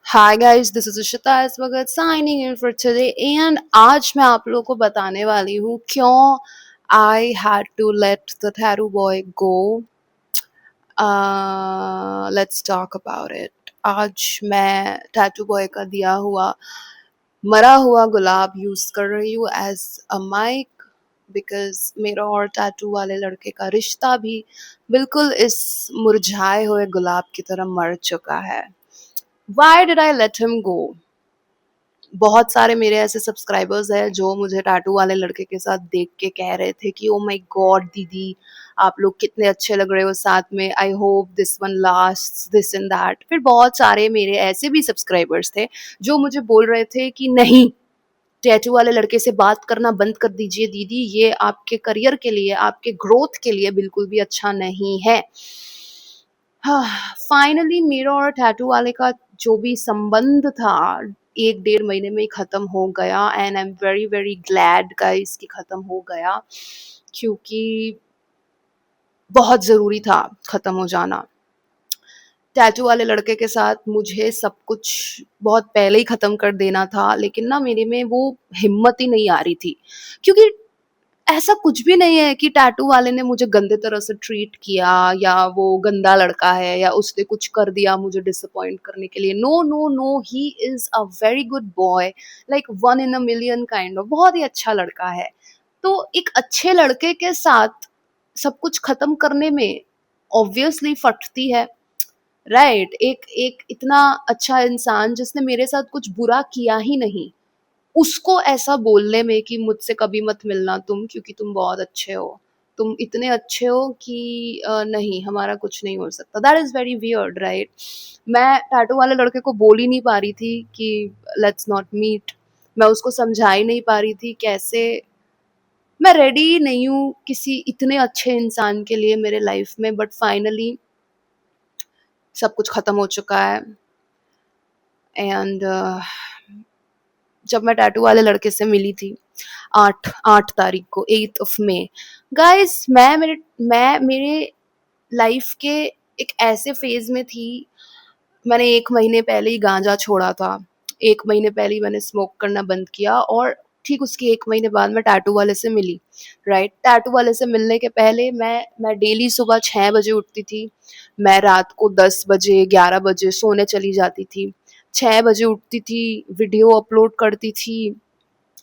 Hi guys, this is Ishita S Bhagat signing in for today and आज मैं आप लोगों को बताने वाली हूँ क्यों I had to let the tattoo boy go. Let's talk about it. आज मैं टैटू बॉय का दिया हुआ मरा हुआ गुलाब यूज कर रही हूँ एज अ माइक, बिकॉज मेरा और टैटू वाले लड़के का रिश्ता भी बिल्कुल इस मुरझाए हुए गुलाब की तरह मर चुका है। Why did I let him go? बहुत सारे मेरे ऐसे सब्सक्राइबर्स हैं जो मुझे टैटू वाले लड़के के साथ देख के कह रहे थे कि ओ माय गॉड दीदी, आप लोग कितने अच्छे लग रहे हो साथ में, I hope this one last this and that. फिर बहुत सारे मेरे ऐसे भी सब्सक्राइबर्स थे जो मुझे बोल रहे थे कि नहीं, टैटू वाले लड़के से बात करना बंद कर दीजिए दीदी, ये आपके करियर के लिए, आपके ग्रोथ के लिए बिल्कुल भी अच्छा नहीं है। फाइनली मेरा और टैटू वाले का जो भी संबंध था 1 डेढ़ महीने में ही खत्म हो गया and I am very very glad guys कि खत्म हो गया, क्योंकि बहुत ज़रूरी था खत्म हो जाना। टैटू वाले लड़के के साथ मुझे सब कुछ बहुत पहले ही खत्म कर देना था, लेकिन ना मेरे में वो हिम्मत ही नहीं आ रही थी, क्योंकि ऐसा कुछ भी नहीं है कि टैटू वाले ने मुझे गंदे तरह से ट्रीट किया या वो गंदा लड़का है या उसने कुछ कर दिया मुझे डिसअपॉइंट करने के लिए। No no no, he is a very good boy, like one in a million kind of, बहुत ही अच्छा लड़का है। तो एक अच्छे लड़के के साथ सब कुछ खत्म करने में ऑब्वियसली फटती है, राइट। एक एक इतना अच्छा इंसान जिसने मेरे साथ कुछ बुरा किया ही नहीं, उसको ऐसा बोलने में कि मुझसे कभी मत मिलना तुम, क्योंकि तुम बहुत अच्छे हो, तुम इतने अच्छे हो कि नहीं, हमारा कुछ नहीं हो सकता। That is very weird, right. मैं टैटू वाले लड़के को बोल ही नहीं पा रही थी कि लेट्स नॉट मीट। मैं उसको समझा ही नहीं पा रही थी कैसे मैं रेडी नहीं हूँ किसी इतने अच्छे इंसान के लिए मेरे लाइफ में। बट फाइनली सब कुछ खत्म हो चुका है एंड जब मैं टैटू वाले लड़के से मिली थी आठ आठ तारीख को, 8 मई, गाइस, मैं मेरे लाइफ के एक ऐसे फेज में थी। मैंने 1 महीने पहले ही गांजा छोड़ा था, 1 महीने पहले ही मैंने स्मोक करना बंद किया, और ठीक उसके 1 महीने बाद मैं टैटू वाले से मिली, राइट। टैटू वाले से मिलने के पहले मैं डेली सुबह 6 बजे उठती थी, मैं रात को 10 बजे 11 बजे सोने चली जाती थी, 6 बजे उठती थी, वीडियो अपलोड करती थी,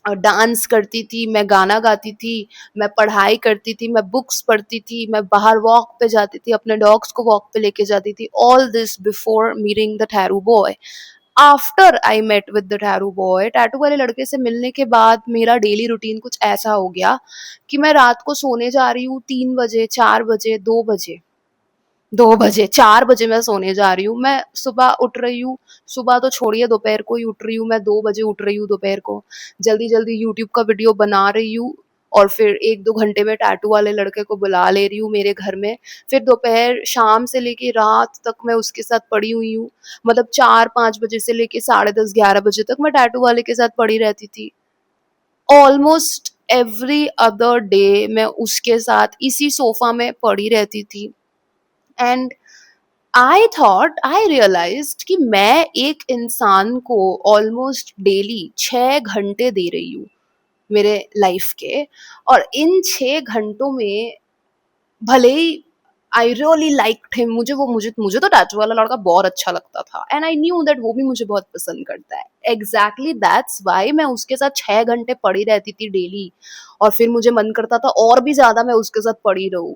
डांस करती थी, मैं गाना गाती थी, मैं पढ़ाई करती थी, मैं बुक्स पढ़ती थी, मैं बाहर वॉक पे जाती थी, अपने डॉग्स को वॉक पे लेके जाती थी। All this before meeting the tattoo boy. After I met with the tattoo boy, tattoo वाले लड़के से मिलने के बाद मेरा डेली रूटीन कुछ ऐसा हो गया कि मैं रात को सोने जा रही हूँ 3 बजे, 4 बजे, 2 बजे, 2 बजे, 4 बजे मैं सोने जा रही हूँ। मैं सुबह उठ रही हूँ, सुबह तो छोड़िए दोपहर को ही उठ रही हूँ, मैं 2 बजे उठ रही हूँ दोपहर को, जल्दी जल्दी यूट्यूब का वीडियो बना रही हूँ और फिर 1 2 घंटे में टैटू वाले लड़के को बुला ले रही हूँ मेरे घर में। फिर दोपहर शाम से लेके रात तक मैं उसके साथ पड़ी हुई हूँ, मतलब 4 5 बजे से लेके 10:30 11 बजे तक मैं टैटू वाले के साथ पड़ी रहती थी। ऑलमोस्ट एवरी अदर डे मैं उसके साथ इसी सोफा में पड़ी रहती थी। एंड आई रियलाइज्ड कि मैं एक इंसान को ऑलमोस्ट डेली 6 घंटे दे रही हूँ मेरे लाइफ के, और इन 6 घंटों में भले ही आई रियली लाइक्ड हिम, मुझे तो टैटू वाला लड़का बहुत अच्छा लगता था एंड आई न्यू दैट वो भी मुझे बहुत पसंद करता है। एग्जैक्टली दैट्स वाई मैं उसके साथ 6 घंटे पड़ी रहती थी डेली, और फिर मुझे मन करता था और भी ज्यादा मैं उसके साथ पड़ी रहूं।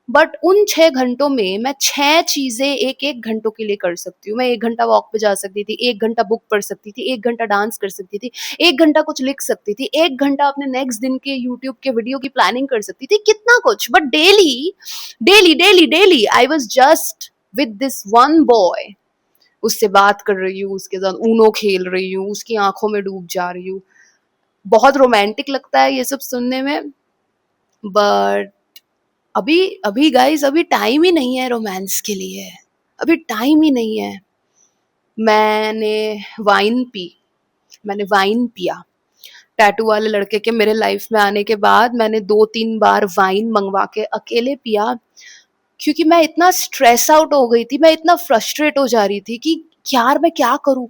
बट उन 6 घंटों में मैं 6 चीजें एक एक घंटों के लिए कर सकती हूँ। मैं 1 घंटा वॉक पे जा सकती थी, 1 घंटा बुक पढ़ सकती थी, 1 घंटा डांस कर सकती थी, 1 घंटा कुछ लिख सकती थी, 1 घंटा अपने नेक्स्ट दिन के यूट्यूब के वीडियो की प्लानिंग कर सकती थी, कितना कुछ। But daily daily daily daily I was just with this one boy, उससे बात कर रही हूँ, उसके साथ ऊनो खेल रही हूँ, उसकी आंखों में डूब जा रही हूँ। बहुत रोमांटिक लगता है ये सब सुनने में, बट अभी अभी गाइस, अभी टाइम ही नहीं है रोमांस के लिए, अभी टाइम ही नहीं है। मैंने वाइन पी मैंने वाइन पिया टैटू वाले लड़के के मेरे लाइफ में आने के बाद। मैंने 2 3 बार वाइन मंगवा के अकेले पिया, क्योंकि मैं इतना स्ट्रेस आउट हो गई थी, मैं इतना फ्रस्ट्रेट हो जा रही थी कि यार मैं क्या करूं,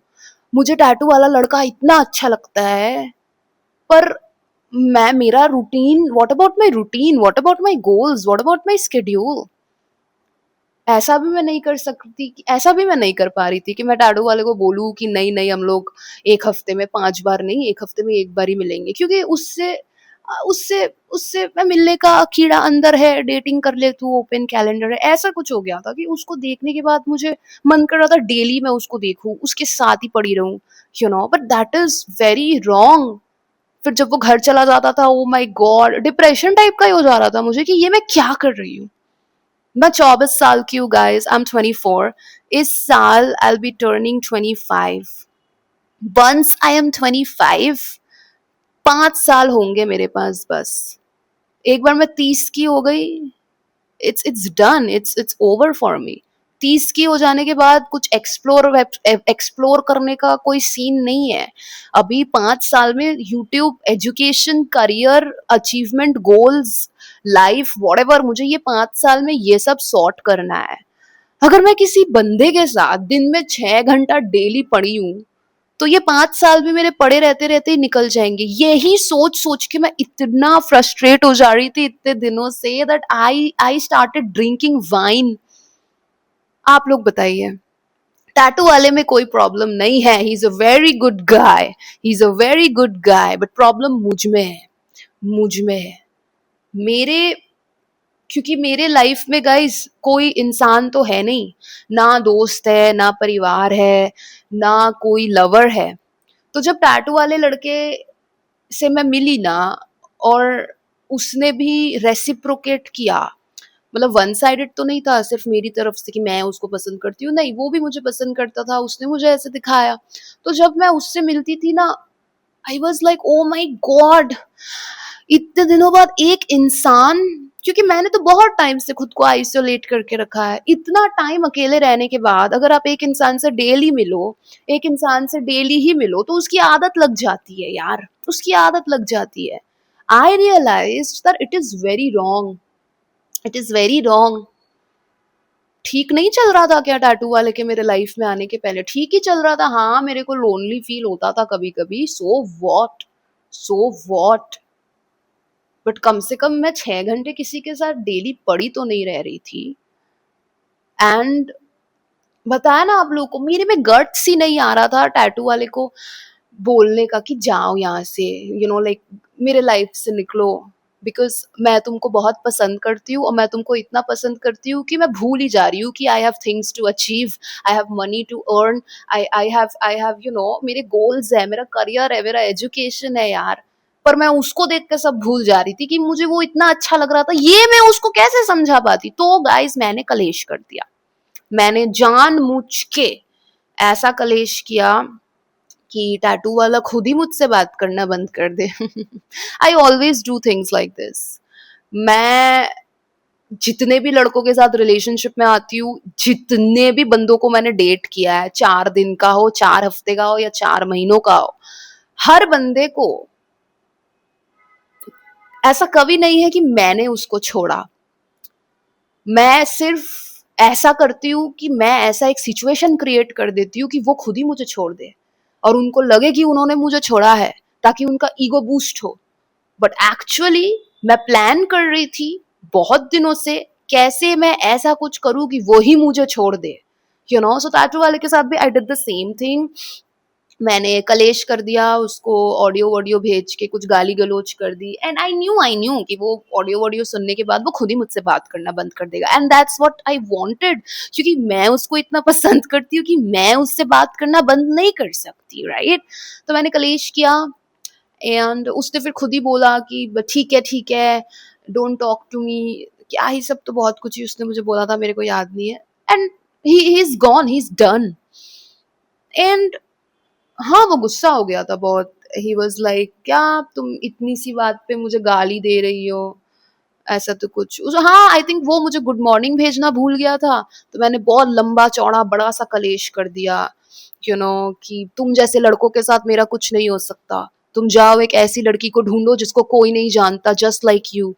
मुझे टैटू वाला लड़का इतना अच्छा लगता है, पर मैं मेरा routine, what about my routine, what about my goals, what about my schedule? ऐसा भी मैं नहीं कर सकती, ऐसा भी मैं नहीं कर पा रही थी कि मैं टैटू वाले को बोलूँ कि नहीं नहीं, हम लोग एक हफ्ते में 5 बार नहीं, एक हफ्ते में एक बार ही मिलेंगे, क्योंकि उससे उससे मैं मिलने का कीड़ा अंदर है, डेटिंग कर ले तू, ओपन कैलेंडर है, ऐसा कुछ हो गया था कि उसको देखने के बाद मुझे मन कर रहा था डेली मैं उसको देखूं, उसके साथ ही पड़ी रहूं, but that is very wrong. फिर जब वो घर चला जाता था, ओ माय गॉड, डिप्रेशन टाइप का ही हो जा रहा था मुझे कि ये मैं क्या कर रही हूँ। मैं 24 साल की हूँ गाइस, आई एम 24। इस साल I be turning 25। Once I am 25, 5 साल होंगे मेरे पास बस। एक बार मैं 30 की हो गई, it's done, it's over for me. 30 की हो जाने के बाद कुछ एक्सप्लोर करने का कोई सीन नहीं है। अभी 5 साल में YouTube, education, career, achievement, goals, life, whatever, मुझे ये 5 साल में ये सब सॉर्ट करना है। अगर मैं किसी बंदे के साथ दिन में 6 घंटा डेली पड़ी हूँ, तो ये 5 साल भी मेरे पड़े रहते रहते ही निकल जाएंगे। यही सोच सोच के मैं इतना फ्रस्ट्रेट हो जा रही थी इतने दिनों से, that I started drinking wine. आप लोग बताइए, टैटू वाले में कोई प्रॉब्लम नहीं है, ही is a very good guy, he is a very good guy, but problem मुझ में है, मुझ में है। मेरे क्योंकि मेरे लाइफ में गाइस कोई इंसान तो है नहीं, ना दोस्त है, ना परिवार है, ना कोई लवर है। तो जब टैटू वाले लड़के से मैं मिली ना, और उसने भी रेसिप्रोकेट किया, मतलब वन साइडेड तो नहीं था सिर्फ मेरी तरफ से कि मैं उसको पसंद करती हूँ, नहीं, वो भी मुझे पसंद करता था, उसने मुझे ऐसे दिखाया। तो जब मैं उससे मिलती थी ना, I was like oh my God, इतने दिनों बाद एक इंसान, क्योंकि मैंने तो बहुत टाइम से खुद को आइसोलेट करके रखा है, इतना टाइम अकेले रहने के बाद अगर आप एक इंसान से डेली मिलो, एक इंसान से डेली ही मिलो, तो उसकी आदत लग जाती है यार, उसकी आदत लग जाती है। I realise that it is very wrong, it is very wrong. ठीक नहीं चल रहा था क्या टैटू वाले के मेरे लाइफ में आने के पहले? ठीक ही चल रहा था, हाँ, मेरे को लोनली फील होता था कभी कभी, so what, so what, but कम से कम मैं 6 घंटे किसी के साथ डेली पड़ी तो नहीं रह रही थी। एंड बताया ना आप लोगों को, मेरे में गट्स ही नहीं आ रहा था टैटू वाले को बोलने का कि जाओ यहाँ से, लाइक मेरे लाइफ से निकलो, बिकॉज मैं तुमको बहुत पसंद करती हूँ, और मैं तुमको इतना पसंद करती हूँ कि मैं भूल ही जा रही हूँ कि I have things to achieve, I have money to earn, I have मेरे गोल्स है, मेरा करियर है, मेरा एजुकेशन है यार। पर मैं उसको देख कर सब भूल जा रही थी कि मुझे वो इतना अच्छा लग रहा था, ये मैं उसको कैसे समझा पाती। तो गाइस, मैंने कलेश कर दिया, मैंने जानबूझ के ऐसा कलेश किया कि टैटू वाला खुद ही मुझसे बात करना बंद कर दे। I always do things like this. मैं जितने भी लड़कों के साथ रिलेशनशिप में आती हूँ, जितने भी बंदों को मैंने डेट किया है, 4 दिन का हो, 4 हफ्ते का हो, या 4 महीनों का हो, हर बंदे को ऐसा कभी नहीं है कि मैंने उसको छोड़ा। मैं सिर्फ ऐसा करती हूँ कि मैं ऐसा एक सिचुएशन क्रिएट कर देती हूँ कि वो खुद ही मुझे छोड़ दे, और उनको लगे कि उन्होंने मुझे छोड़ा है, ताकि उनका ईगो बूस्ट हो। बट एक्चुअली मैं प्लान कर रही थी बहुत दिनों से, कैसे मैं ऐसा कुछ करूँ कि वो ही मुझे छोड़ दे। सो टैटू वाले के साथ भी I did the same thing. मैंने कलेश कर दिया उसको, ऑडियो वॉडियो भेज के कुछ गाली गलोच कर दी, एंड आई न्यू कि वो ऑडियो वॉडियो सुनने के बाद वो खुद ही मुझसे बात करना बंद कर देगा, and that's what I wanted, क्योंकि मैं उसको इतना पसंद करती हूँ कि मैं उससे बात करना बंद नहीं कर सकती, राइट? तो मैंने कलेश किया, एंड उसने फिर खुद ही बोला कि ठीक है, डोंट टॉक टू मी, क्या ही सब, तो बहुत कुछ ही उसने मुझे बोला था, मेरे को याद नहीं है। And he is gone, he is done. And हाँ, वो गुस्सा हो गया था बहुत। ही वाज लाइक, क्या तुम इतनी सी बात पे मुझे गाली दे रही हो, ऐसा तो कुछ हाँ, आई थिंक वो मुझे गुड मॉर्निंग भेजना भूल गया था, तो मैंने बहुत लंबा चौड़ा बड़ा सा कलेश कर दिया, कि तुम जैसे लड़कों के साथ मेरा कुछ नहीं हो सकता, तुम जाओ एक ऐसी लड़की को ढूंढो जिसको कोई नहीं जानता, just like you.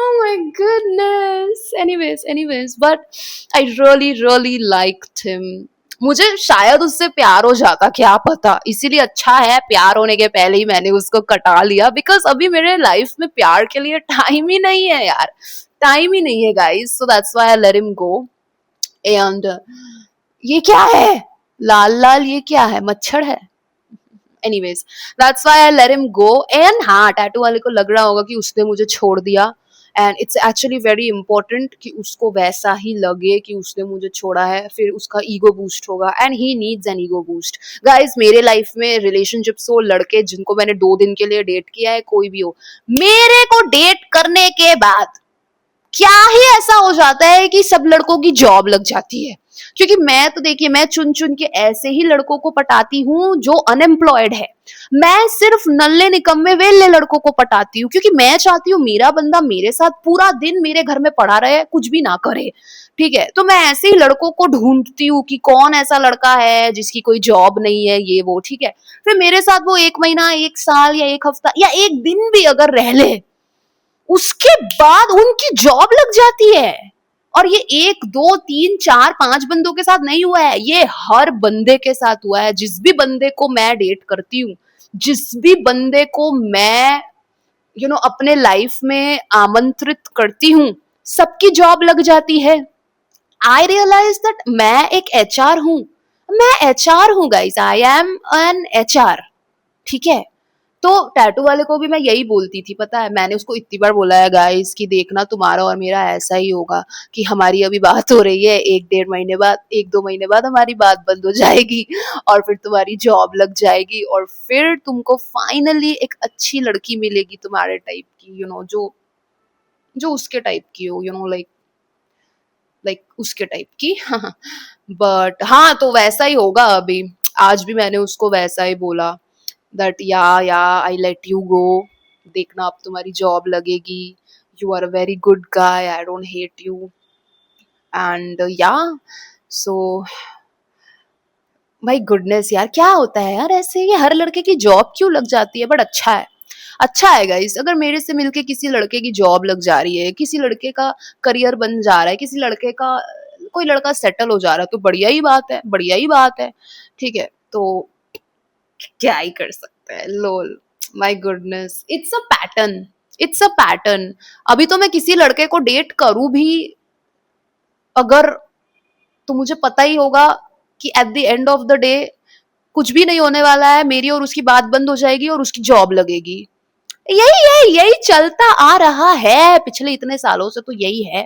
Oh my goodness. Anyways but I really really liked him. मुझे शायद उससे प्यार हो जाता, क्या पता, इसीलिए अच्छा है प्यार होने के पहले ही मैंने उसको कटा लिया, बिकॉज अभी मेरे लाइफ में प्यार के लिए टाइम ही नहीं है यार, टाइम ही नहीं है guys. So that's why I let him go. And ये क्या है, लाल लाल ये क्या है, मच्छर है. Anyways that's why I let him go. And हाँ, टैटू वाले को लग रहा होगा कि उसने मुझे छोड़ दिया, and it's actually very important कि उसको वैसा ही लगे कि उसने मुझे छोड़ा है, फिर उसका ईगो बूस्ट होगा, and he needs an ego boost. Guys मेरे लाइफ में रिलेशनशिप्स हो, लड़के जिनको मैंने 2 दिन के लिए डेट किया है, कोई भी हो, मेरे को डेट करने के बाद क्या ही ऐसा हो जाता है कि सब लड़कों की जॉब लग जाती है. क्योंकि मैं तो देखिए, मैं चुन चुन के ऐसे ही लड़कों को पटाती हूँ जो अनएम्प्लॉयड है. मैं सिर्फ नल्ले निकम्मे वेल्ले लड़कों को पटाती हूँ, क्योंकि मैं चाहती हूँ मेरा बंदा मेरे साथ पूरा दिन मेरे घर में पड़ा रहे, कुछ भी ना करे. ठीक है, तो मैं ऐसे ही लड़कों को ढूंढती हूँ कि कौन ऐसा लड़का है जिसकी कोई जॉब नहीं है, ये वो. ठीक है, फिर मेरे साथ वो 1 महीना, 1 साल या 1 हफ्ता या 1 दिन भी अगर रह ले, उसके बाद उनकी जॉब लग जाती है. और ये 1 2 3 4 5 बंदों के साथ नहीं हुआ है, ये हर बंदे के साथ हुआ है. जिस भी बंदे को मैं डेट करती हूँ, जिस भी बंदे को मैं अपने लाइफ में आमंत्रित करती हूँ, सबकी जॉब लग जाती है. आई रियलाइज दैट मैं एक एचआर हूँ. मैं एचआर हूँ guys, I am an HR. ठीक है, तो टैटू वाले को भी मैं यही बोलती थी, पता है, मैंने उसको इतनी बार बोला है गाइस कि देखना तुम्हारा और मेरा ऐसा ही होगा कि हमारी अभी बात हो रही है, 1 डेढ़ महीने बाद, 1 2 महीने बाद हमारी बात बंद हो जाएगी और फिर तुम्हारी जॉब लग जाएगी और फिर तुमको फाइनली एक अच्छी लड़की मिलेगी तुम्हारे टाइप की, जो जो उसके टाइप की हो, लाइक उसके टाइप की. बट हाँ, तो वैसा ही होगा अभी. आज भी मैंने उसको वैसा ही बोला दैट या आई लेट यू गो, देखना अब तुम्हारी जॉब लगेगी, you are a very good guy, I don't hate you. And yeah so my goodness यार, क्या होता है यार ऐसे, ये हर लड़के की जॉब क्यों लग जाती है. बट अच्छा है, अच्छा है गाइस, अगर मेरे से मिलके किसी लड़के की जॉब लग जा रही है, किसी लड़के का करियर बन जा रहा है, किसी लड़के का कोई लड़का सेटल हो जा रहा है, तो बढ़िया ही बात है, बढ़िया ही बात है. ठीक है, तो क्या ही कर सकते हैं. Lol, my goodness, it's a pattern, it's a pattern. अभी तो मैं किसी लड़के को डेट करूं भी अगर, तो मुझे पता ही होगा कि at the end of the day कुछ भी नहीं होने वाला है, मेरी और उसकी बात बंद हो जाएगी और उसकी जॉब लगेगी. यही चलता आ रहा है पिछले इतने सालों से, तो यही है.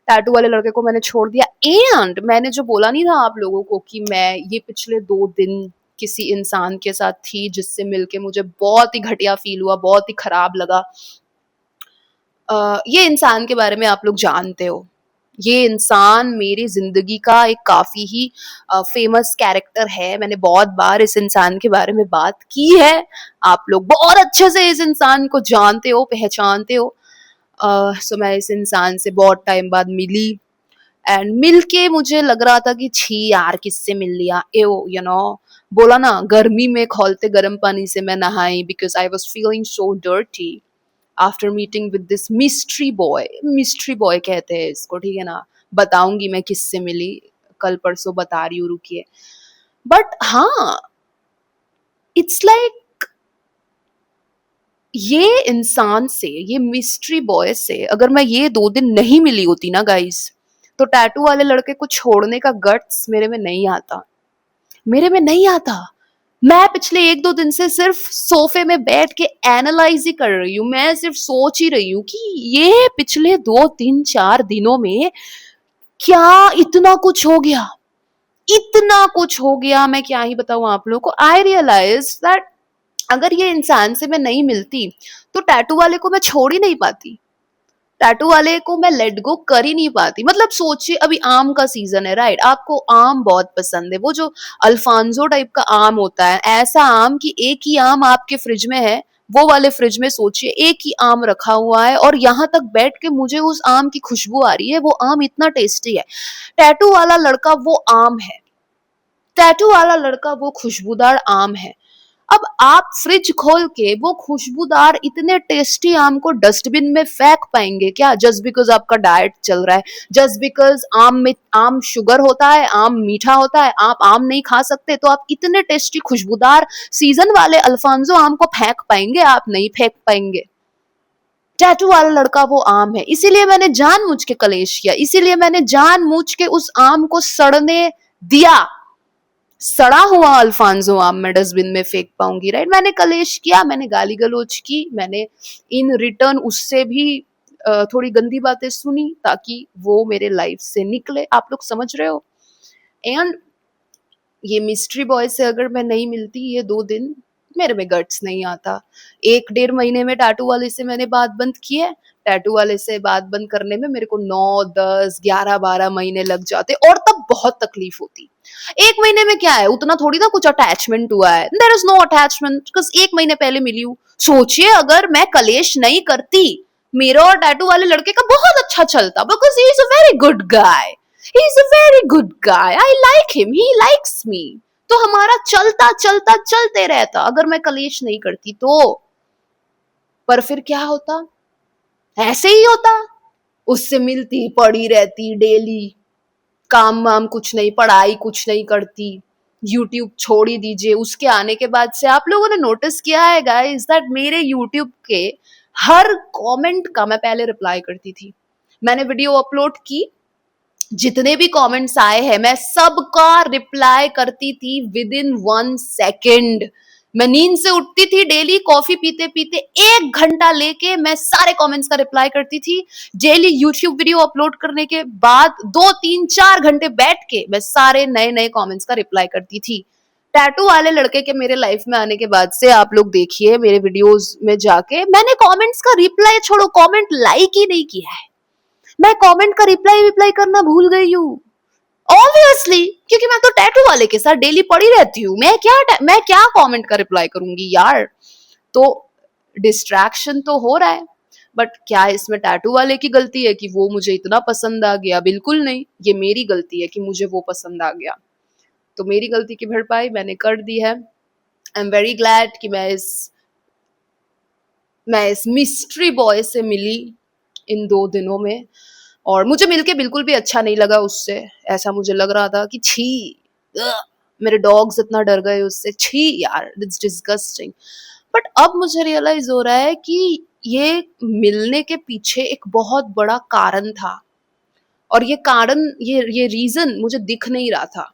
टैटू वाले लड़के को मैंने छोड़ दिया. एंड मैंने जो बोला नहीं था आप लोगों को कि मैं ये पिछले 2 दिन किसी इंसान के साथ थी जिससे मिलके मुझे बहुत ही घटिया फील हुआ, बहुत ही खराब लगा. ये इंसान के बारे में आप लोग जानते हो. ये इंसान मेरी जिंदगी का एक काफी ही फेमस कैरेक्टर है. मैंने बहुत बार इस इंसान के बारे में बात की है. आप लोग बहुत अच्छे से इस इंसान को जानते हो, पहचानते हो. सो मैं इस इंसान से बहुत टाइम बाद मिली, एंड मिल के मुझे लग रहा था कि छी यार, किससे मिल लिया, एओ बोला ना, गर्मी में खौलते गर्म पानी से मैं नहाई, because I was feeling so dirty after meeting with this mystery boy. Mystery boy कहते हैं इसको, ठीक है ना. बताऊंगी मैं किससे मिली, कल परसों बता रही हूँ, रुकिए. बट हाँ, इट्स लाइक ये इंसान से, ये मिस्ट्री बॉय से अगर मैं ये 2 दिन नहीं मिली होती ना गाइस, तो टैटू वाले लड़के को छोड़ने का गट्स मेरे में नहीं आता, मेरे में नहीं आता. मैं पिछले 1 2 दिन से सिर्फ सोफे में बैठ के एनालाइज ही कर रही हूँ. मैं सिर्फ सोच ही रही हूँ कि ये पिछले 2 3 4 दिनों में क्या इतना कुछ हो गया, इतना कुछ हो गया. मैं क्या ही बताऊं आप लोगों को. आई रियलाइज दैट अगर ये इंसान से मैं नहीं मिलती तो टैटू वाले को मैं छोड़ ही नहीं पाती, टैटू वाले को मैं लेट गो कर ही नहीं पाती. मतलब सोचिए, अभी आम का सीजन है, राइट, आपको आम बहुत पसंद है, वो जो अल्फांसो टाइप का आम होता है, ऐसा आम कि एक ही आम आपके फ्रिज में है, वो वाले फ्रिज में सोचिए एक ही आम रखा हुआ है और यहाँ तक बैठ के मुझे उस आम की खुशबू आ रही है, वो आम इतना टेस्टी है. टैटू वाला लड़का वो आम है, टैटू वाला लड़का वो खुशबूदार आम है. अब आप फ्रिज खोल के वो खुशबूदार इतने टेस्टी आम को डस्टबिन में फेंक पाएंगे क्या? जस्ट बिकॉज आपका डाइट चल रहा है, जस्ट बिकॉज आम में आम शुगर होता है, आम मीठा होता है, आप आम नहीं खा सकते, तो आप इतने टेस्टी खुशबूदार सीजन वाले अल्फांसो आम को फेंक पाएंगे? आप नहीं फेंक पाएंगे। टैटू वाला लड़का वो आम है, इसीलिए मैंने जानबूझ के कलेश किया, इसीलिए मैंने जानबूझ के उस आम को सड़ने दिया। सड़ा हुआ अल्फांसो आम मैं डस्टबिन में फेंक पाऊंगी? राइट, मैंने कलेश किया, मैंने गाली गलौज की, मैंने इन रिटर्न उससे भी थोड़ी गंदी बातें सुनी ताकि वो मेरे लाइफ से निकले। आप लोग समझ रहे हो? एंड ये मिस्ट्री बॉय से अगर मैं नहीं मिलती ये 2 दिन, मेरे में गट्स नहीं आता। 1 डेढ़ महीने में टैटू वाले से मैंने बात बंद की है। टैटू वाले से बात बंद करने में मेरे को 9 10 11 12 महीने लग जाते, और तब बहुत तकलीफ होती। 1 महीने में क्या है, उतना थोड़ी ना कुछ अटैचमेंट हुआ है। There is no attachment because 1 महीने पहले मिली हूँ। सोचिए अगर मैं कलेश नहीं करती, मेरा और टैटू वाले लड़के का बहुत अच्छा चलता, because he is a very good guy, he's a very good guy, I like him, he likes me, तो हमारा चलता चलता चलते रहता अगर मैं कलेश नहीं करती तो। पर फिर क्या होता? ऐसे ही होता, उससे मिलती पड़ी रहती डेली, काम वाम कुछ नहीं, पढ़ाई कुछ नहीं करती, यूट्यूब छोड़ ही दीजिए। उसके आने के बाद से आप लोगों ने नोटिस किया है गाइस दैट मेरे यूट्यूब के हर कमेंट का मैं पहले रिप्लाई करती थी। मैंने वीडियो अपलोड की, जितने भी कमेंट्स आए हैं मैं सबका रिप्लाई करती थी विद इन 1 सेकेंड। मैं नींद से उठती थी डेली, कॉफी पीते पीते 1 घंटा लेके मैं सारे कमेंट्स का रिप्लाई करती थी। डेली यूट्यूब वीडियो अपलोड करने के बाद 2 3 4 घंटे बैठ के मैं सारे नए नए कमेंट्स का रिप्लाई करती थी। टैटू वाले लड़के के मेरे लाइफ में आने के बाद से आप लोग देखिए मेरे वीडियोस में जाके, मैंने कमेंट्स का रिप्लाई छोड़ो, कमेंट लाइक ही नहीं किया है। मैं कमेंट का रिप्लाई करना भूल गई हूँ, ऑब्वियसली, क्योंकि मैं तो टैटू वाले के साथ डेली पड़ी रहती हूँ। मैं क्या कमेंट का रिप्लाई करूंगी यार? तो डिस्ट्रैक्शन तो हो रहा है, बट क्या इसमें टैटू वाले की गलती है कि वो मुझे इतना पसंद आ गया? बिल्कुल नहीं, ये मेरी गलती है कि मुझे वो पसंद आ गया। तो मेरी गलती की भरपाई मैंने कर दी है। आई एम वेरी ग्लैड कि मैं इस मिस्ट्री बॉय से मिली इन 2 दिनों में, और मुझे मिलके बिल्कुल भी अच्छा नहीं लगा उससे। ऐसा मुझे लग रहा था कि छी, मेरे डॉग्स इतना डर गए उससे, छी यार, इट्स डिस्गस्टिंग। बट अब मुझे रियलाइज हो रहा है कि ये मिलने के पीछे एक बहुत बड़ा कारण था, और ये कारण, ये रीजन मुझे दिख नहीं रहा था।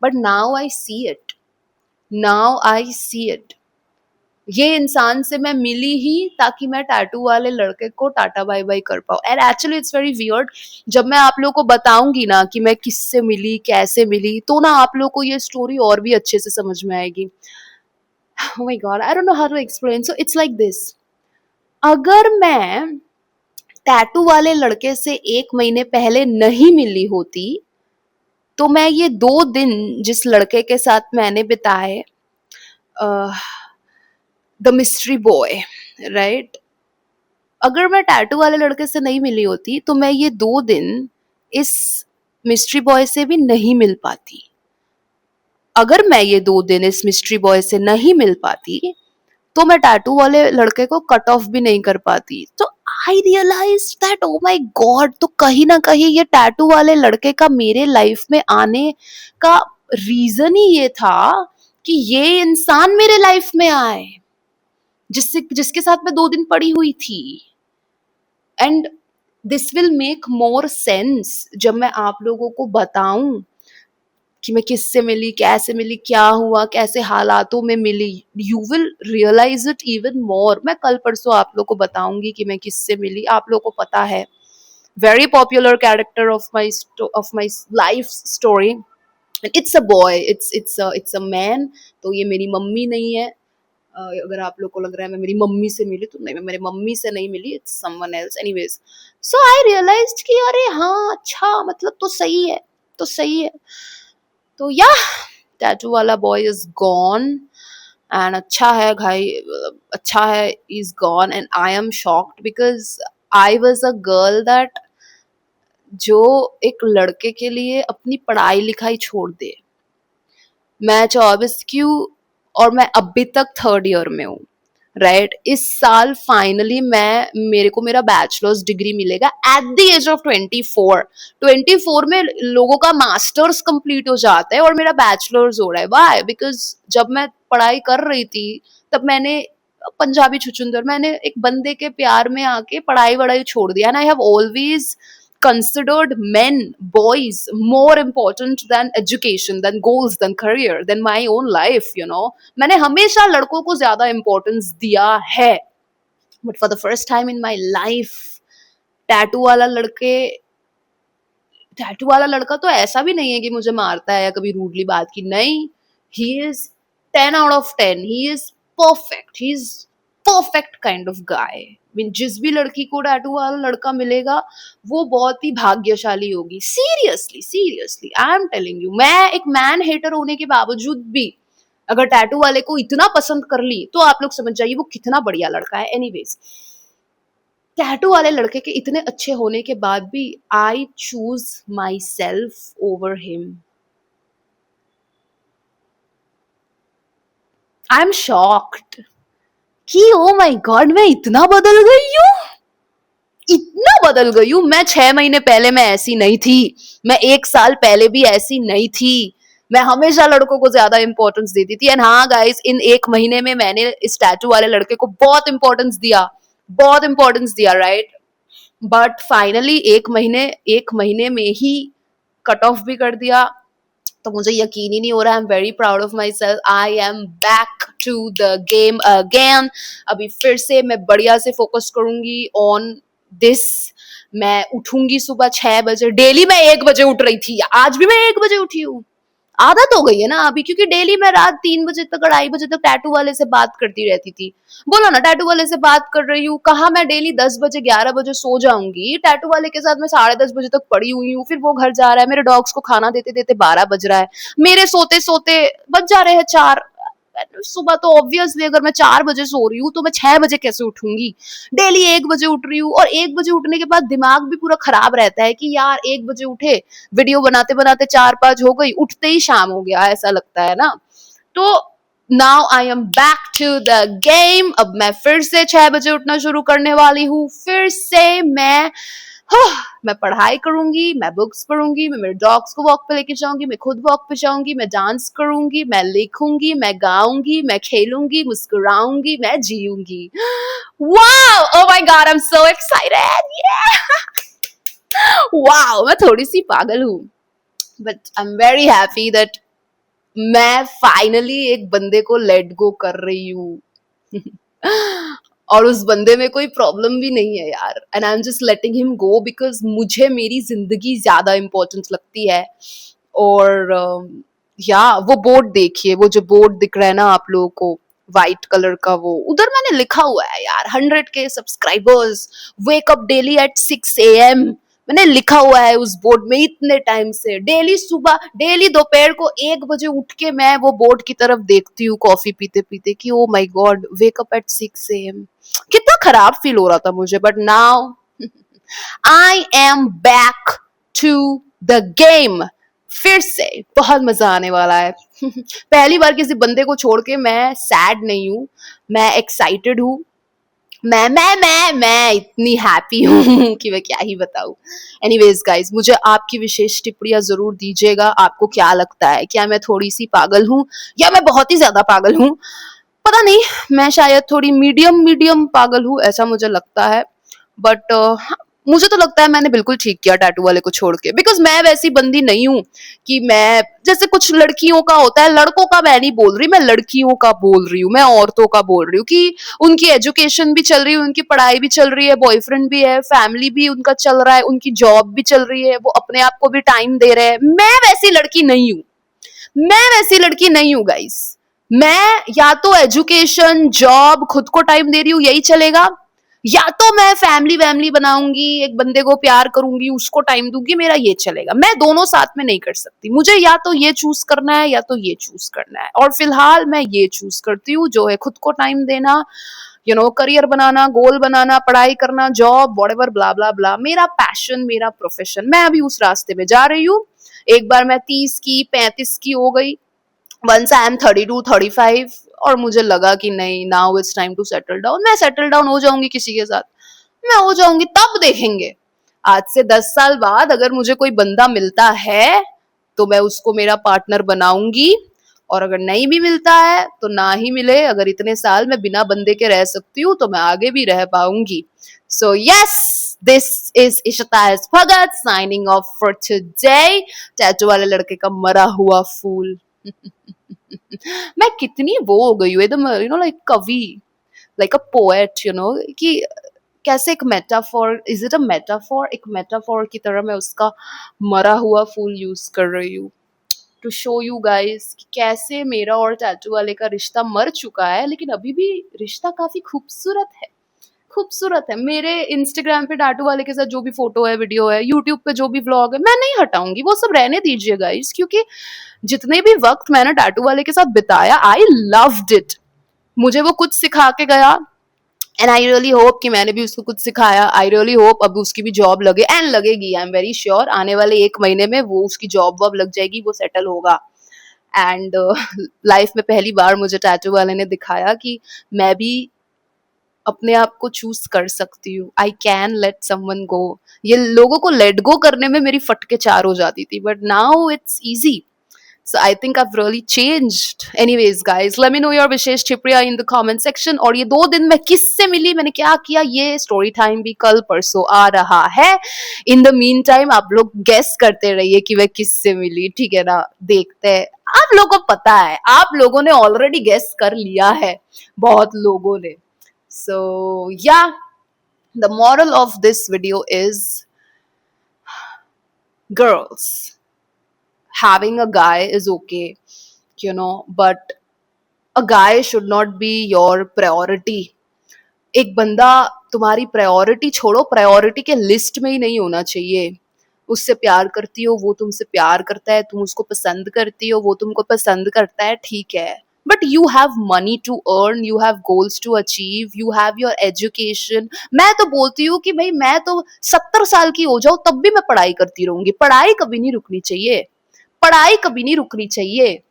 But now I see it, now I see it. ये इंसान से मैं मिली ही ताकि मैं टैटू वाले लड़के को टाटा बाय बाय कर पाऊँ। And actually it's very weird, जब मैं आप लोगों को बताऊंगी ना कि मैं किससे मिली, कैसे मिली, तो ना आप लोगों को ये स्टोरी और भी अच्छे से समझ में आएगी। Oh my God, I don't know how to explain. So it's like this. अगर मैं टैटू वाले लड़के से 1 महीने पहले नहीं मिली होती, तो मैं ये 2 दिन जिस लड़के के साथ मैंने बिताए, द मिस्ट्री बॉय, राइट, अगर मैं टैटू वाले लड़के से नहीं मिली होती तो मैं ये 2 दिन इस मिस्ट्री बॉय से भी नहीं मिल पाती। अगर मैं ये 2 दिन इस मिस्ट्री बॉय से नहीं मिल पाती तो मैं टैटू वाले लड़के को कट ऑफ भी नहीं कर पाती। तो I realise that oh my god, तो कहीं ना कहीं ये टैटू वाले लड़के का मेरे लाइफ में आने का रीजन ही ये था कि ये इंसान मेरे लाइफ में आए जिसके साथ मैं 2 दिन पड़ी हुई थी। And this will make more sense जब मैं आप लोगों को बताऊं कि मैं किससे मिली, कैसे मिली, क्या हुआ, कैसे हालातों में मिली। You will realise it even more. मैं कल परसों आप लोग को बताऊंगी कि मैं किससे मिली। आप लोग को पता है, very popular character of my life story, it's a boy, it's a man. तो ये मेरी मम्मी नहीं है। अगर आप लोग को लग रहा है मैं मेरी मम्मी से मिली, तो नहीं, मैं मेरी मम्मी से नहीं मिली, it's someone else. Anyways, so I realised कि अरे हाँ, अच्छा, मतलब तो सही है, तो सही है। तो या टैटू वाला बॉय इज गॉन, एंड अच्छा है भाई, अच्छा है, is gone. And I am shocked because I was a girl that जो एक लड़के के लिए अपनी पढ़ाई लिखाई छोड़ दे। मैं 24 क्यों और मैं अभी तक 3rd ईयर में हूँ, राइट। इस साल फाइनली मेरे को मेरा बैचलर्स डिग्री मिलेगा एट द एज ऑफ 24 में लोगों का मास्टर्स कंप्लीट हो जाता है और मेरा बैचलर्स हो रहा है। वाई? बिकॉज जब मैं पढ़ाई कर रही थी तब मैंने पंजाबी छुछुंदर, मैंने एक बंदे के प्यार में आके पढ़ाई वढ़ाई छोड़ दिया, and I have always considered men, boys more important than education, than goals, than career, than my own life, you know. मैंने हमेशा लड़कों को ज्यादा importance दिया है, but for the first time in my life tattoo वाला लड़के tattoo वाला लड़का तो ऐसा भी नहीं है कि मुझे मारता है या कभी रूडली बात की, नहीं। He is 10 out of 10, he is perfect, he is perfect kind of guy. जिस भी लड़की को टैटू वाला लड़का मिलेगा वो बहुत ही भाग्यशाली होगी। Seriously seriously I am telling you, मैं एक मैन हेटर होने के बावजूद भी अगर टैटू वाले को इतना पसंद कर ली तो आप लोग समझ जाइए वो कितना बढ़िया लड़का है। एनीवेज, टैटू वाले लड़के के इतने अच्छे होने के बाद भी I choose my self over him. I am shocked कि ओ माई गॉड, मैं इतना बदल गई हूँ, इतना बदल गई हूँ। मैं 6 महीने पहले मैं ऐसी नहीं थी, मैं 1 साल पहले भी ऐसी नहीं थी। मैं हमेशा लड़कों को ज्यादा इंपॉर्टेंस देती थी, एंड हाँ गाइस, इन 1 महीने में मैंने इस टैटू वाले लड़के को बहुत इंपॉर्टेंस दिया, बहुत इंपॉर्टेंस दिया, राइट। बट फाइनली 1 महीने में ही कट ऑफ भी कर दिया, तो मुझे यकीन ही नहीं हो रहा। I am very proud of myself, I am back to the game again. अभी फिर से मैं बढ़िया से फोकस करूंगी ऑन दिस। मैं उठूंगी सुबह 6 बजे, डेली मैं 1 बजे उठ रही थी, आज भी मैं 1 बजे उठी हूँ। आदत हो गई है ना अभी, क्योंकि डेली मैं रात 3 बजे तक, 2:30 बजे तक टैटू वाले से बात करती रहती थी। बोला ना, टैटू वाले से बात कर रही हूँ, कहा मैं डेली 10 बजे 11 बजे सो जाऊंगी, टैटू वाले के साथ मैं 10:30 बजे तक पड़ी हुई हूँ। फिर वो घर जा रहा है, मेरे डॉग्स को खाना देते देते 12 बज रहा है, मेरे सोते सोते बज जा रहे हैं 4 सुबह। तो ऑब्वियसली अगर मैं 4 बजे सो रही हूँ तो मैं 6 बजे कैसे उठूंगी? डेली 1 बजे उठ रही हूँ, और 1 बजे उठने के बाद दिमाग भी पूरा खराब रहता है कि यार 1 बजे उठे, वीडियो बनाते बनाते 4-5 हो गई, उठते ही शाम हो गया, ऐसा लगता है ना। तो now I am back to the game. अब मैं फिर से 6 बजे उठना शुरू करने वाली हूँ। फिर से मैं पढ़ाई करूंगी, मैं बुक्स पढ़ूंगी, मैं मेरे डॉग्स को वॉक पे लेके जाऊंगी, मैं खुद वॉक पे जाऊंगी, मैं डांस करूंगी, मैं लिखूंगी, मैं गाऊंगी, मैं खेलूंगी, मुस्कुराऊंगी, मैं जीऊंगी। Wow, oh my god, I am so excited, wow. मैं थोड़ी सी पागल हूँ, but I am very happy that मैं फाइनली एक बंदे को लेट गो कर रही हूँ। और उस बंदे में कोई प्रॉब्लम भी नहीं है यार, and I am just letting him go because मुझे मेरी जिंदगी ज्यादा इंपॉर्टेंट लगती है। और या वो बोर्ड देखिए, वो जो बोर्ड दिख रहा है ना आप लोगों को, व्हाइट कलर का, वो उधर मैंने लिखा हुआ है यार, 100K subscribers, wake up daily at 6 AM। मैंने लिखा हुआ है उस बोर्ड में इतने टाइम से। डेली सुबह, डेली दोपहर को 1 बजे उठ के मैं वो बोर्ड की तरफ देखती हूँ कॉफी पीते पीते कि oh my god, wake up at 6 AM। कितना खराब फील हो रहा था मुझे, but now I am back to the game. फिर से बहुत मजा आने वाला है। पहली बार किसी बंदे को छोड़ के मैं सैड नहीं हूँ, मैं एक्साइटेड हूँ, मैं इतनी हैप्पी हूँ कि मैं क्या ही बताऊँ। एनीवेज गाइज, मुझे आपकी विशेष टिप्पणियां जरूर दीजिएगा। आपको क्या लगता है, क्या मैं थोड़ी सी पागल हूँ या मैं बहुत ही ज्यादा पागल हूँ? पता नहीं, मैं शायद थोड़ी मीडियम मीडियम पागल हूँ, ऐसा मुझे लगता है। बट मुझे तो लगता है मैंने बिल्कुल ठीक किया टैटू वाले को छोड़ के, बिकॉज मैं वैसी बंदी नहीं हूँ कि मैं, जैसे कुछ लड़कियों का होता है, लड़कों का मैं नहीं बोल रही, मैं लड़कियों का बोल रही हूँ, मैं औरतों का बोल रही हूँ कि उनकी एजुकेशन भी चल रही है, उनकी पढ़ाई भी चल रही है, बॉयफ्रेंड भी है, फैमिली भी उनका चल रहा है, उनकी जॉब भी चल रही है, वो अपने आप को भी टाइम दे रहे हैं। मैं वैसी लड़की नहीं हूँ, मैं वैसी लड़की नहीं हूँ गाइस। मैं या तो एजुकेशन, जॉब, खुद को टाइम दे रही हूँ, यही चलेगा, या तो मैं फैमिली वैमिली बनाऊंगी, एक बंदे को प्यार करूंगी, उसको टाइम दूंगी, मेरा ये चलेगा। मैं दोनों साथ में नहीं कर सकती, मुझे या तो ये चूज करना है या तो ये चूज करना है, और फिलहाल मैं ये चूज करती हूँ, जो है खुद को टाइम देना, करियर बनाना, गोल बनाना, पढ़ाई करना, जॉब, व्हाटएवर, ब्ला ब्ला ब्ला, मेरा पैशन, मेरा प्रोफेशन। मैं अभी उस रास्ते में जा रही हूँ। एक बार मैं 30 की 35 की हो गई वंस आई एम 32-35 और मुझे लगा कि नहीं, now it's time to settle down, मैं सेटल डाउन हो जाऊंगी किसी के साथ, मैं हो जाऊंगी, तब देखेंगे। आज से 10 साल बाद अगर मुझे कोई बंदा मिलता है तो मैं उसको मेरा पार्टनर बनाऊंगी, और अगर नहीं भी मिलता है तो ना ही मिले, अगर इतने साल मैं बिना बंदे के रह सकती हूँ तो मैं आगे भी रह पाऊंगी। So yes, this is Ishita S Bhagat signing off for today. Tattoo वाले लड़के का मरा हुआ फूल। मैं कितनी वो हो गई हूँ एकदम, लाइक कवि, लाइक अ पोएट, कि कैसे एक metaphor, is it a metaphor, एक मेटाफोर की तरह मैं उसका मरा हुआ फूल यूज कर रही हूँ टू शो यू गाइस कि कैसे मेरा और टैटू वाले का रिश्ता मर चुका है, लेकिन अभी भी रिश्ता काफी खूबसूरत है, खूबसूरत है। मेरे इंस्टाग्राम पे टैटू वाले के साथ जो भी फोटो है, वीडियो है, यूट्यूब पे जो भी व्लॉग है, मैं नहीं हटाऊंगी, वो सब रहने दीजिए गाइस, क्योंकि जितने भी वक्त मैंने टैटू वाले के साथ बिताया, आई लव्ड इट। मुझे वो कुछ सिखा के गया, एंड आई रियली होप कि मैंने भी उसको कुछ सिखाया। आई रियली होप अब उसकी भी जॉब लगे, एंड लगेगी, आई एम वेरी श्योर, आने वाले 1 महीने में वो उसकी जॉब वॉब लग जाएगी, वो सेटल होगा। एंड लाइफ में पहली बार मुझे टैटू वाले ने दिखाया कि मैं भी अपने आप को चूज कर सकती हूँ, आई कैन लेट समवन गो। ये लोगों को लेट गो करने में मेरी फटके चार हो जाती थी, but now it's easy. So I think I've really changed. Anyways, guys, let me know your विशेष छिपड़िया in the comment section. और ये 2 दिन मैं किससे मिली, मैंने क्या किया, ये स्टोरी टाइम भी कल परसों आ रहा है। इन द मीन टाइम आप लोग गेस करते रहिए कि मैं किससे मिली, ठीक है ना? देखते हैं, आप लोगों को पता है, आप लोगों ने ऑलरेडी गेस कर लिया है, बहुत लोगों ने। So yeah, the moral of this video is, girls, having a guy is okay, but a guy should not be your priority. एक बंदा तुम्हारी प्रायोरिटी छोड़ो, प्रायोरिटी के लिस्ट में ही नहीं होना चाहिए। उससे प्यार करती हो, वो तुमसे प्यार करता है, तुम उसको पसंद करती हो, वो तुमको पसंद करता है, ठीक है, but you have money to earn, you have goals to achieve, you have your education. मैं तो बोलती हूँ कि भाई मैं तो 70 साल की हो जाऊं तब भी मैं पढ़ाई करती रहूंगी, पढ़ाई कभी नहीं रुकनी चाहिए, पढ़ाई कभी नहीं रुकनी चाहिए,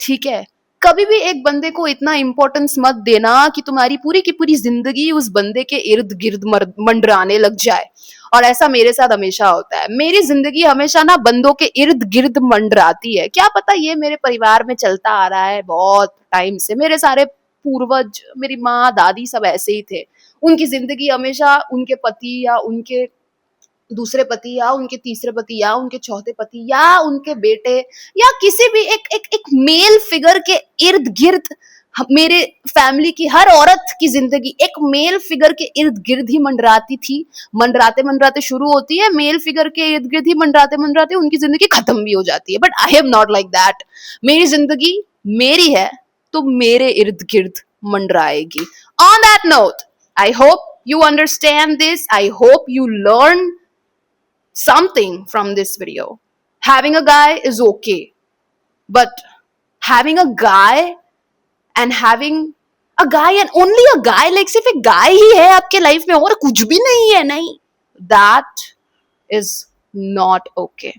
ठीक है? कभी भी एक बंदे को इतना इंपॉर्टेंस मत देना कि तुम्हारी पूरी की पूरी जिंदगी उस बंदे के इर्द गिर्द मंडराने लग जाए। और ऐसा मेरे साथ हमेशा होता है, मेरी जिंदगी हमेशा ना बंदों के इर्द गिर्द मंडराती है। क्या पता ये मेरे परिवार में चलता आ रहा है बहुत टाइम से, मेरे सारे पूर्वज, मेरी माँ दादी सब ऐसे ही थे, उनकी जिंदगी हमेशा उनके पति या उनके दूसरे पति या उनके तीसरे पति या उनके चौथे पति या उनके बेटे या किसी भी एक मेल फिगर के इर्द गिर्द, मेरे फैमिली की हर औरत की जिंदगी एक मेल फिगर के इर्द गिर्द ही मंडराती थी। मंडराते मंडराते शुरू होती है, मेल फिगर के इर्द गिर्द ही मंडराते मंडराते उनकी जिंदगी खत्म भी हो जाती है। But I am not like that, मेरी जिंदगी मेरी है तो मेरे इर्द गिर्द मंडराएगी। On that note, I hope you understand this, I hope you learn something from this video. Having a guy is okay, but having a guy and having a guy and only a guy, like सिर्फ एक guy ही है आपके life में और कुछ भी नहीं है, नहीं, that is not okay.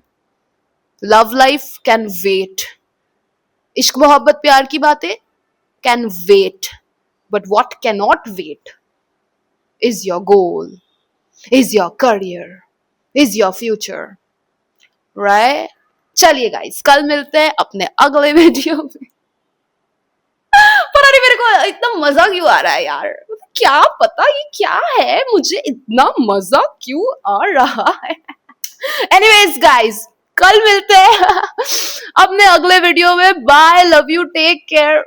Love life can wait. इश्क मोहब्बत प्यार की बातें can wait, but what cannot wait is your goal, is your career, is your future, right? चलिए गाइस, कल मिलते हैं अपने अगले वीडियो में। पता नहीं मेरे को इतना मजा क्यों आ रहा है यार, क्या पता ये क्या है, मुझे इतना मजा क्यों आ रहा है। एनीवेज गाइस, कल मिलते हैं अपने अगले वीडियो में। Bye, love you, take care.